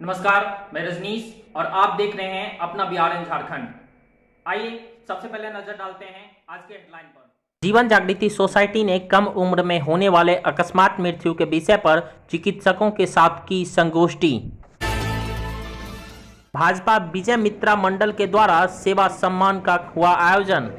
नमस्कार, मैं रजनीश और आप देख रहे हैं अपना बिहार एंड झारखंड। आइए सबसे पहले नजर डालते हैं आज के हेडलाइन पर। जीवन जागृति सोसाइटी ने कम उम्र में होने वाले अकस्मात मृत्यु के विषय पर चिकित्सकों के साथ की संगोष्ठी। भाजपा विजय मित्रा मंडल के द्वारा सेवा सम्मान का हुआ आयोजन।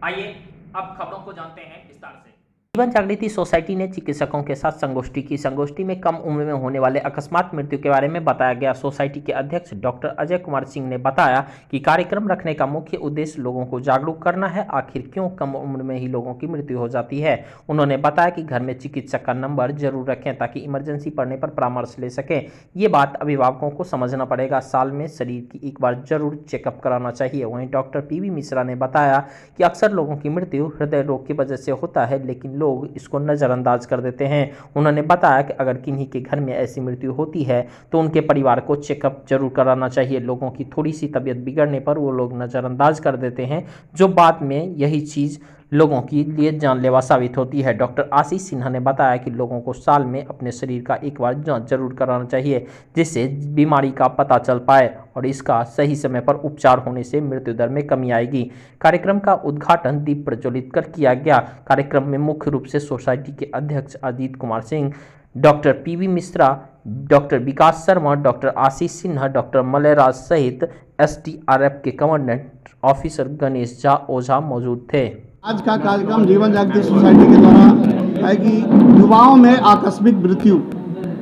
आइए अब खबरों को जानते हैं विस्तार से। जीवन जागृति सोसाइटी ने चिकित्सकों के साथ संगोष्ठी की। संगोष्ठी में कम उम्र में होने वाले अकस्मात मृत्यु के बारे में बताया गया। सोसाइटी के अध्यक्ष डॉक्टर अजय कुमार सिंह ने बताया कि कार्यक्रम रखने का मुख्य उद्देश्य लोगों को जागरूक करना है, आखिर क्यों कम उम्र में ही लोगों की मृत्यु हो जाती है। उन्होंने बताया कि घर में चिकित्सक का नंबर जरूर रखें ताकि इमरजेंसी पड़ने पर परामर्श ले सकें। ये बात अभिभावकों को समझना पड़ेगा। साल में शरीर की एक बार जरूर चेकअप कराना चाहिए। वहीं डॉक्टर पीवी मिश्रा ने बताया कि अक्सर लोगों की मृत्यु हृदय रोग की वजह से होता है, लेकिन लोग इसको नजरअंदाज कर देते हैं। उन्होंने बताया कि अगर किन्हीं के घर में ऐसी मृत्यु होती है तो उनके परिवार को चेकअप जरूर कराना चाहिए। लोगों की थोड़ी सी तबीयत बिगड़ने पर वो लोग नजरअंदाज कर देते हैं, जो बाद में यही चीज लोगों के लिए जानलेवा साबित होती है। डॉक्टर आशीष सिन्हा ने बताया कि लोगों को साल में अपने शरीर का एक बार जांच जरूर कराना चाहिए, जिससे बीमारी का पता चल पाए और इसका सही समय पर उपचार होने से मृत्यु दर में कमी आएगी। कार्यक्रम का उद्घाटन दीप प्रज्वलित कर किया गया। कार्यक्रम में मुख्य रूप से सोसाइटी के अध्यक्ष Ajit Kumar Singh, doctor PV Mishra, doctor Vikas Sharma, doctor Ashish Sinha, doctor Malayraj सहित एसडीआरएफ के कमांडेंट ऑफिसर गणेश झा ओझा मौजूद थे। आज का कार्यक्रम जीवन जागृति सोसाइटी के द्वारा है कि युवाओं में आकस्मिक मृत्यु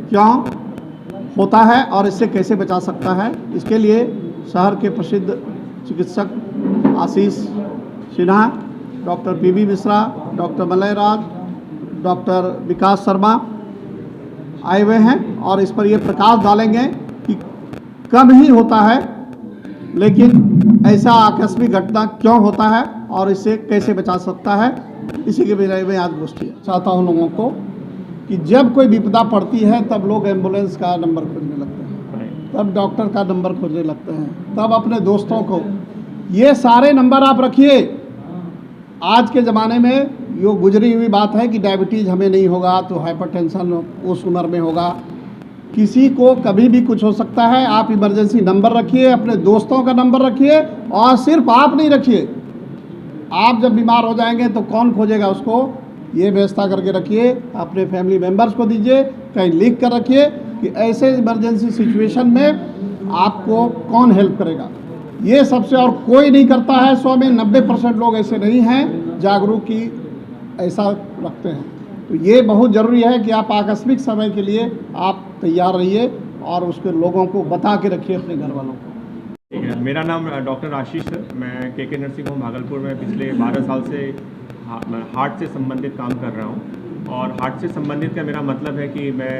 क्यों होता है और इससे कैसे बचा सकता है। इसके लिए शहर के प्रसिद्ध चिकित्सक Ashish Sinha, doctor PV Mishra, doctor Malayraj, doctor Vikas Sharma आए हुए हैं और इस पर ये प्रकाश डालेंगे कि कम ही होता है, लेकिन ऐसा आकस्मिक घटना क्यों होता है और इससे कैसे बचा सकता है। इसी के विषय में आज गोष्ठी चाहता हूँ लोगों को कि जब कोई विपदा पड़ती है तब लोग एम्बुलेंस का नंबर खोजने लगते हैं, तब डॉक्टर का नंबर खोजने लगते हैं, तब अपने दोस्तों को। ये सारे नंबर आप रखिए। आज के ज़माने में यो गुजरी हुई बात है कि डायबिटीज़ हमें नहीं होगा तो हाइपरटेंशन उस उम्र में होगा। किसी को कभी भी कुछ हो सकता है। आप इमरजेंसी नंबर रखिए, अपने दोस्तों का नंबर रखिए और सिर्फ आप नहीं रखिए, आप जब बीमार हो जाएंगे तो कौन खोजेगा उसको। ये व्यवस्था करके रखिए, अपने फैमिली मेंबर्स को दीजिए, कहीं लिख कर रखिए कि ऐसे इमरजेंसी सिचुएशन में आपको कौन हेल्प करेगा। ये सबसे और कोई नहीं करता है। 100 में 90% लोग ऐसे नहीं हैं जागरूक की ऐसा रखते हैं। तो ये बहुत ज़रूरी है कि आप आकस्मिक समय के लिए आप तैयार रहिए और उसके लोगों को बता के रखिए अपने घर वालों को। ठीक है, मेरा नाम डॉक्टर आशीष है। मैं के नर्सिंग होम भागलपुर में पिछले 12 साल से हार्ट से संबंधित काम कर रहा हूँ। और हार्ट से संबंधित का मेरा मतलब है कि मैं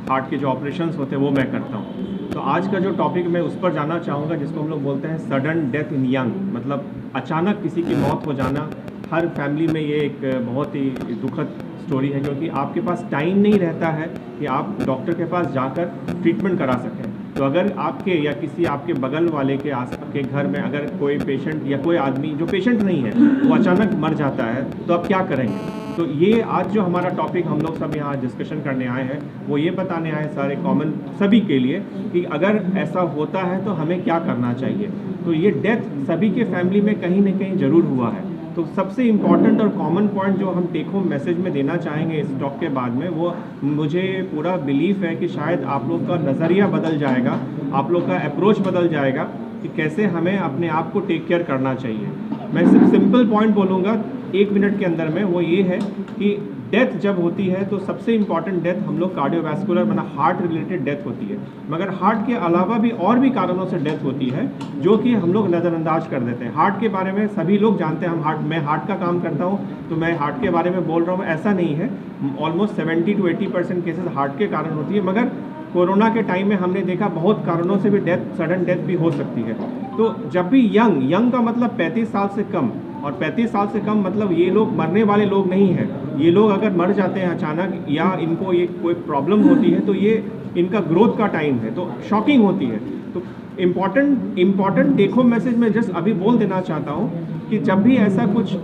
हार्ट के जो ऑपरेशंस होते हैं वो मैं करता हूँ। तो आज का जो टॉपिक मैं उस पर जाना चाहूँगा जिसको हम लोग बोलते हैं सडन डेथ इन यंग, मतलब अचानक किसी की मौत हो जाना। हर फैमिली में ये एक बहुत ही दुखद स्टोरी है, क्योंकि आपके पास टाइम नहीं रहता है कि आप डॉक्टर के पास जाकर ट्रीटमेंट करा सकें। तो अगर आपके या किसी आपके बगल वाले के के घर में अगर कोई पेशेंट या कोई आदमी जो पेशेंट नहीं है वो अचानक मर जाता है तो आप क्या करेंगे। तो ये आज जो हमारा टॉपिक हम लोग सब यहाँ डिस्कशन करने आए हैं वो ये बताने आए सारे कॉमन सभी के लिए कि अगर ऐसा होता है तो हमें क्या करना चाहिए। तो ये डेथ सभी के फैमिली में कहीं ना कहीं ज़रूर हुआ है। तो सबसे इम्पॉर्टेंट और कॉमन पॉइंट जो हम टेक होम मैसेज में देना चाहेंगे इस टॉक के बाद में, वो मुझे पूरा बिलीफ है कि शायद आप लोग का नज़रिया बदल जाएगा, आप लोग का अप्रोच बदल जाएगा कि कैसे हमें अपने आप को टेक केयर करना चाहिए। मैं सिर्फ सिंपल पॉइंट बोलूँगा 1 मिनट के अंदर में, वो ये है कि डेथ जब होती है तो सबसे इम्पॉर्टेंट डेथ हम लोग कार्डियोवैस्कुलर मतलब हार्ट रिलेटेड डेथ होती है, मगर हार्ट के अलावा भी और भी कारणों से डेथ होती है जो कि हम लोग नज़रअंदाज कर देते हैं। हार्ट के बारे में सभी लोग जानते हैं, मैं हार्ट का काम करता हूँ तो मैं हार्ट के बारे में बोल रहा हूँ, ऐसा नहीं है। ऑलमोस्ट 70 to 80% केसेस हार्ट के कारण होती है, मगर कोरोना के टाइम में हमने देखा बहुत कारणों से भी सडन डेथ भी हो सकती है। तो जब भी यंग का मतलब 35 साल से कम, और 35 साल से कम मतलब ये लोग मरने वाले लोग नहीं हैं। ये लोग अगर मर जाते हैं अचानक या इनको ये कोई प्रॉब्लम होती है तो ये इनका ग्रोथ का टाइम है, तो शॉकिंग होती है। तो इम्पॉर्टेंट टेक होम मैसेज में जस्ट अभी बोल देना चाहता हूँ कि जब भी ऐसा कुछ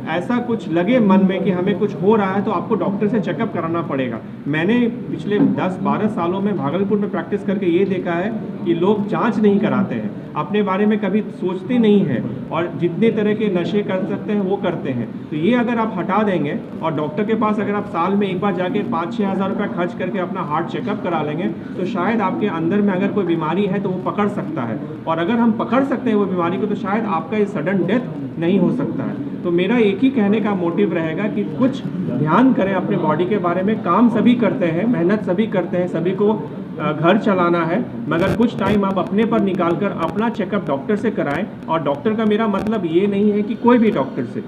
ऐसा कुछ लगे मन में कि हमें कुछ हो रहा है तो आपको डॉक्टर से चेकअप कराना पड़ेगा। मैंने पिछले 10-12 सालों में भागलपुर में प्रैक्टिस करके ये देखा है कि लोग जांच नहीं कराते हैं, अपने बारे में कभी सोचते नहीं हैं और जितने तरह के नशे कर सकते हैं वो करते हैं। तो ये अगर आप हटा देंगे और डॉक्टर के पास अगर आप साल में एक बार जाके 5-6 हज़ार रुपये खर्च करके अपना हार्ट चेकअप करा लेंगे तो शायद आपके अंदर में अगर कोई बीमारी है तो वो पकड़ सकता है, और अगर हम पकड़ सकते हैं वो बीमारी को तो शायद आपका ये सडन डेथ नहीं हो सकता है। तो मेरा एक ही कहने का मोटिव रहेगा कि कुछ ध्यान करें अपने बॉडी के बारे में। काम सभी करते हैं, मेहनत सभी करते हैं, सभी को घर चलाना है, मगर कुछ टाइम आप अपने पर निकाल कर अपना चेकअप डॉक्टर से कराएं। और डॉक्टर का मेरा मतलब ये नहीं है कि कोई भी डॉक्टर से,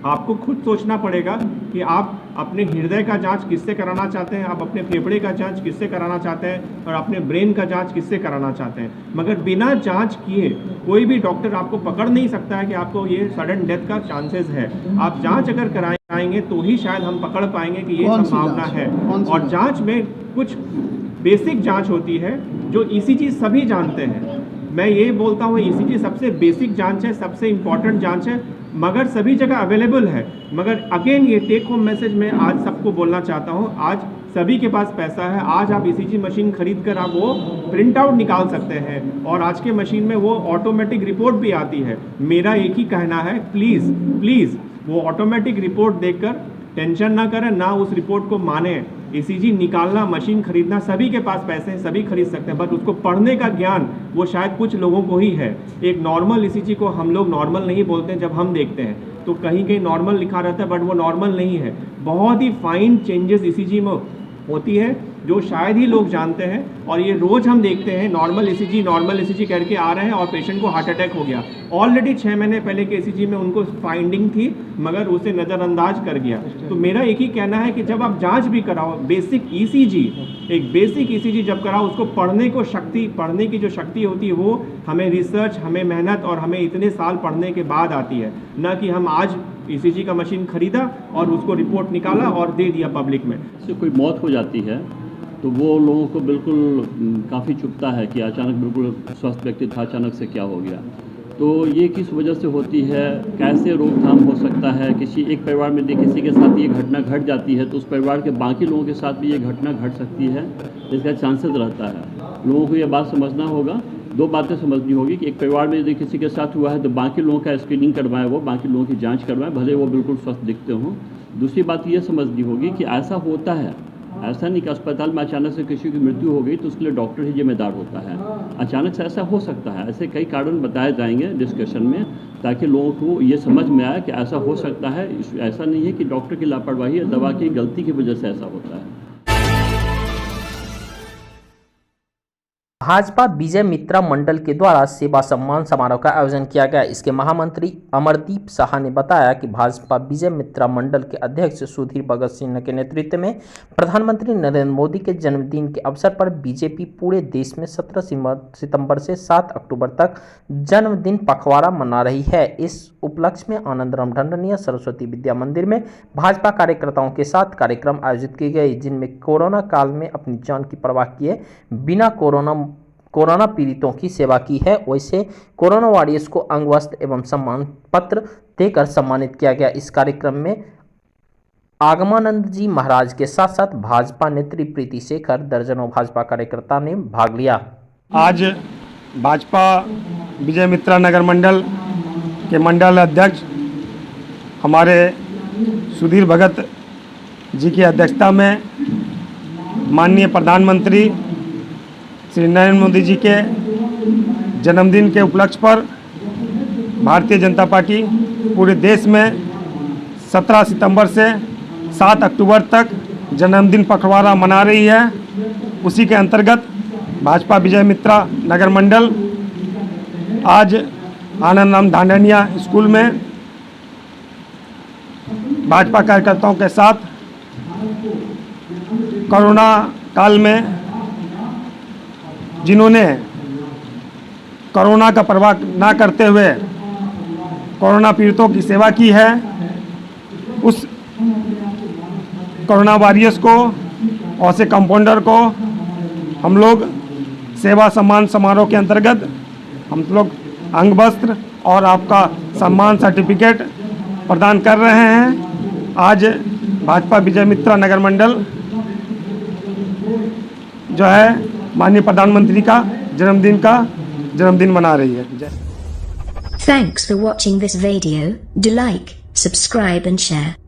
आपको खुद सोचना पड़ेगा कि आप अपने हृदय का जांच किससे कराना चाहते हैं, आप अपने फेफड़े का जांच किससे कराना चाहते हैं और अपने ब्रेन का जांच किससे कराना चाहते हैं। मगर बिना जांच किए कोई भी डॉक्टर आपको पकड़ नहीं सकता है कि आपको ये सडन डेथ का चांसेस है। आप जांच अगर कराएंगे तो ही शायद हम पकड़ पाएंगे कि ये संभावना है। और जांच में कुछ बेसिक जांच होती है जो ईसीजी सभी जानते हैं। मैं ये बोलता हूँ ईसीजी सबसे बेसिक जांच है, सबसे इम्पॉर्टेंट जांच है, मगर सभी जगह अवेलेबल है। मगर अगेन ये टेक होम मैसेज मैं आज सबको बोलना चाहता हूँ, आज सभी के पास पैसा है, आज आप ईसीजी मशीन खरीद कर आप वो प्रिंट आउट निकाल सकते हैं और आज के मशीन में वो ऑटोमेटिक रिपोर्ट भी आती है। मेरा एक ही कहना है, प्लीज़ वो ऑटोमेटिक रिपोर्ट देखकर टेंशन ना करें, ना उस रिपोर्ट को माने। ईसीजी निकालना, मशीन खरीदना सभी के पास पैसे हैं, सभी खरीद सकते हैं, बट उसको पढ़ने का ज्ञान वो शायद कुछ लोगों को ही है। एक नॉर्मल ईसीजी को हम लोग नॉर्मल नहीं बोलते हैं, जब हम देखते हैं तो कहीं कहीं नॉर्मल लिखा रहता है, बट वो नॉर्मल नहीं है। बहुत ही फाइन चेंजेस ईसीजी में होती है जो शायद ही लोग जानते हैं। और ये रोज़ हम देखते हैं नॉर्मल ईसीजी करके आ रहे हैं और पेशेंट को हार्ट अटैक हो गया। ऑलरेडी 6 महीने पहले के ईसीजी में उनको फाइंडिंग थी, मगर उसे नज़रअंदाज कर गया। तो मेरा एक ही कहना है कि जब आप जांच भी कराओ, बेसिक ईसीजी जब कराओ, उसको पढ़ने की जो शक्ति होती है वो हमें रिसर्च, हमें मेहनत और हमें इतने साल पढ़ने के बाद आती है, ना कि हम आज ईसीजी का मशीन खरीदा और उसको रिपोर्ट निकाला और दे दिया पब्लिक में। से कोई मौत हो जाती है तो वो लोगों को बिल्कुल काफ़ी चुभता है कि अचानक बिल्कुल स्वस्थ व्यक्ति था, अचानक से क्या हो गया। तो ये किस वजह से होती है, कैसे रोकथाम हो सकता है। किसी एक परिवार में किसी के साथ ये घटना घट जाती है तो उस परिवार के बाकी लोगों के साथ भी ये घटना घट सकती है, इसका चांसेस रहता है। लोगों को ये बात समझना होगा, 2 बातें समझनी होगी कि एक परिवार में यदि किसी के साथ हुआ है तो बाकी लोगों का स्क्रीनिंग करवाएं, वो बाकी लोगों की जांच करवाएं, भले वो बिल्कुल स्वस्थ दिखते हों। दूसरी बात ये समझनी होगी कि ऐसा होता है, ऐसा नहीं कि अस्पताल में अचानक से किसी की मृत्यु हो गई तो उसके लिए डॉक्टर ही जिम्मेदार होता है। अचानक से ऐसा हो सकता है, ऐसे कई कारण बताए जाएंगे डिस्कशन में, ताकि लोगों को ये समझ में आए कि ऐसा हो सकता है। ऐसा नहीं है कि डॉक्टर की लापरवाही या दवा की गलती की वजह से ऐसा होता है। भाजपा विजय मित्रा मंडल के द्वारा सेवा सम्मान समारोह का आयोजन किया गया। इसके महामंत्री अमरदीप साहा ने बताया कि भाजपा विजय मित्रा मंडल के अध्यक्ष सुधीर भगत सिंह के नेतृत्व में प्रधानमंत्री नरेंद्र मोदी के जन्मदिन के अवसर पर बीजेपी पूरे देश में 17 सितंबर से 7 अक्टूबर तक जन्मदिन पखवाड़ा मना रही है। इस उपलक्ष्य में आनंद राम ढंढनिया सरस्वती विद्या मंदिर में भाजपा कार्यकर्ताओं के साथ कार्यक्रम आयोजित किए गए, जिनमें कोरोना काल में अपनी जान की परवाह किए बिना कोरोना पीड़ितों की सेवा की है। वैसे कोरोना वॉरियर्स को अंग वस्त्र एवं सम्मान पत्र देकर सम्मानित किया गया। इस कार्यक्रम में आगमानंद जी महाराज के साथ साथ भाजपा नेत्री प्रीति शेखर, दर्जनों भाजपा कार्यकर्ता ने भाग लिया। आज भाजपा विजय मित्रा नगर मंडल के मंडल अध्यक्ष हमारे सुधीर भगत जी की अध्यक्षता में माननीय प्रधानमंत्री श्री नरेंद्र मोदी जी के जन्मदिन के उपलक्ष्य पर भारतीय जनता पार्टी पूरे देश में 17 सितंबर से 7 अक्टूबर तक जन्मदिन पखवाड़ा मना रही है। उसी के अंतर्गत भाजपा विजय मित्रा नगर मंडल आज आनंद राम ढांढनिया स्कूल में भाजपा कार्यकर्ताओं के साथ कोरोना काल में जिन्होंने कोरोना का परवाह ना करते हुए कोरोना पीड़ितों की सेवा की है, उस कोरोना वॉरियर्स को और से कंपाउंडर को हम लोग सेवा सम्मान समारोह के अंतर्गत हम लोग अंग वस्त्र और आपका सम्मान सर्टिफिकेट प्रदान कर रहे हैं। आज भाजपा विजय मित्रा नगर मंडल जो है माननीय प्रधानमंत्री का जन्मदिन मना रही है। Thanks for watching this video. Do like, subscribe and share.